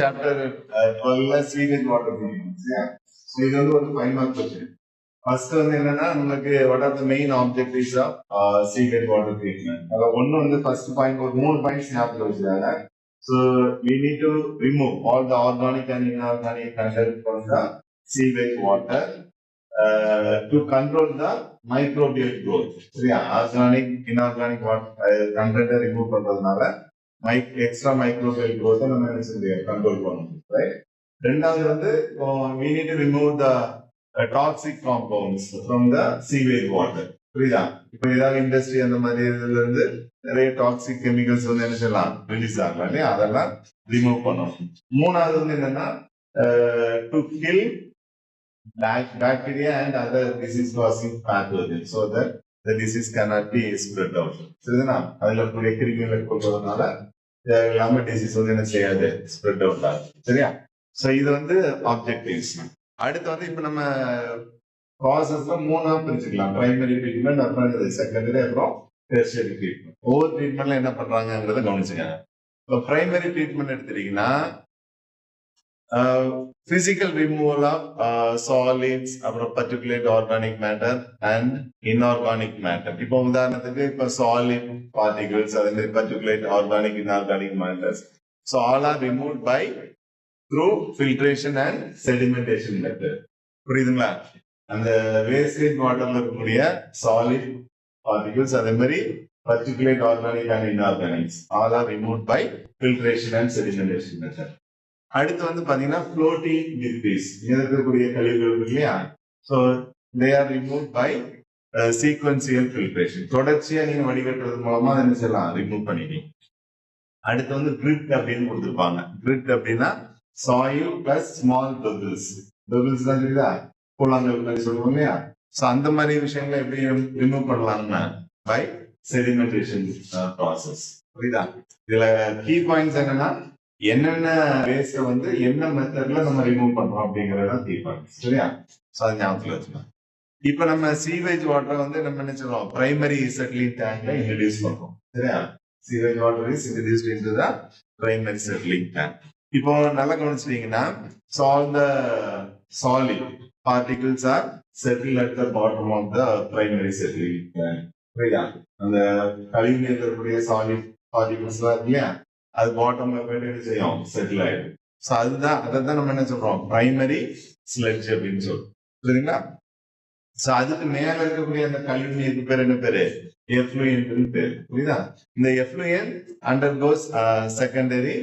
Chapter 12ல sewage water treatment. So இது வந்து ஒரு 5 மார்க் கொஸ்டின். ஃபர்ஸ்ட் வந்து என்னன்னா நமக்கு what are the main objectives of sewage water treatment. அதில் ஒன்று வந்து ஃபர்ஸ்ட் பாயிண்ட் ஒரு 3 பாயிண்ட்ஸ் ஞாபகம் வச்சுக்காங்க. So we need to remove all the organic and inorganic content from the sewage water to control the microbial growth. சரியா, organic inorganic கண்டென்ட்டை remove பண்றதுனால extra microbial growth நம்ம என்ன செய்ய முடியும், கண்ட்ரோல் பண்ணணும். ரைட். ரெண்டாவது வந்து we need to remove the toxic compounds from the sewage water. புரியுதா? இப்போ ஏதாவது இண்டஸ்ட்ரி அந்த மாதிரி இதுல இருந்து நிறைய டாக்ஸிக் கெமிக்கல்ஸ் வந்து என்ன செய்யலாம், ரிலீஸ் ஆகலாம் இல்லையா, அதெல்லாம் ரிமூவ் பண்ணணும். மூணாவது வந்து என்னன்னா to kill bacteria and other disease causing pathogens so that the disease cannot be spread out. சரிதானா? அதுல கூடிய கிருமிகளை கொள்வதனால தேவையில்லாம டிசீஸ் வந்து என்ன செய்யாது, ஸ்ப்ரெட் அவுட் ஆகும். சரியா? சோ இது வந்து ஆப்ஜெக்டிவ்ஸ். அடுத்து வந்து இப்ப நம்ம ப்ராசஸ்ல 3ஆ பிரிச்சுக்கலாம். பிரைமரி ட்ரீட்மெண்ட், அப்புறம் செகண்டரி, அப்புறம் டெர்ஷியரி ட்ரீட்மெண்ட். ஒவ்வொரு ட்ரீட்மெண்ட்ல என்ன பண்றாங்கிறத கவனிச்சுங்க. இப்போ பிரைமரி ட்ரீட்மெண்ட் எடுத்துட்டீங்கன்னா பிசிக்கல் ரிமூவல் ஆஃப் சாலிட்ஸ், அப்புறம் particulate organic matter and inorganic matter. இப்போ உதாரணத்துக்கு இப்போ சாலிட் பார்ட்டிகல்ஸ், அதே மாதிரி particulate organic inorganic matters. So all are remove by through filtration and sedimentation method. புரியுதுங்களா? அந்த வேஸ்டேஜ் வாட்டர்ல இருக்கக்கூடிய சாலிட் பார்ட்டிகல்ஸ், அதே மாதிரி particulate organic and inorganics all are remove by filtration and sedimentation method. அடுத்து வந்து பாத்தீங்கன்னா ஃப்ளோட்டிங் டிப்ரீஸ், இருக்கக்கூடிய கழிவுகள் இருக்கு இல்லையா, so they are remove by sequential filtration. தொடர்ச்சியா நீங்க வடிகட்டுறது மூலமா என்ன செய்யலாம், ரிமூவ் பண்ணிட்டீங்க. அடுத்து வந்து கிரிட் அப்படின்னு கொடுத்துருப்பாங்க. கிரிட் அப்படின்னா soil plus small pebbles. Pebbles தான் தெரியுதா, கூழாங்கல் மாதிரி சொல்லுவோம் இல்லையா. ஸோ அந்த மாதிரி விஷயங்களை எப்படி ரிமூவ் பண்ணலாம்னா பை செடிமெண்டேஷன் ப்ராசஸ். புரியுதா? இதுல கீ பாயிண்ட்ஸ் என்னன்னா என்னென்ன வேஸ்ட் வந்து என்ன மெத்தட்ல நம்ம ரிமூவ் பண்றோம் அப்படிங்கறத கீ பாயிண்ட்ஸ். சரியா? ஸோ அது ஞாபகத்தில் வச்சுக்கலாம். இப்ப நம்ம சீவேஜ் வாட்டரை வந்து நம்ம என்ன சொல்றோம், பிரைமரி செட்டிலிங் டேங்க்ல இன்ட்ரடியூஸ் பண்றோம். சரியா? Sewage water is introduced into the primary settling tank. இப்போ நல்லா கவனிச்சிட்டீங்கன்னா so all the solid particles are settled at the bottom of the primary settling tank. புரியுதா? அந்த கழிவு நீர் இருக்கக்கூடிய சாலிட் பார்ட்டிகல்ஸ் எல்லாம் இல்லையா, அது பாட்டம்ல போயிட்டு என்ன செய்யும், செட்டில் ஆயிடும். ஸோ அதுதான் அதைத்தான் நம்ம என்ன சொல்றோம், பிரைமரி ஸ்லெட்ஜ் அப்படின்னு சொல்றோம். புரியுதுங்களா? ஸோ அதுக்கு மேல இருக்கக்கூடிய அந்த கழிவு நீருக்கு பேர் என்ன பேரு, எஃப்ளூயன்ட் பேரு. புரியுதா? இந்த எஃப்ளூயன்ட் அண்டர்கோஸ் செகண்டரி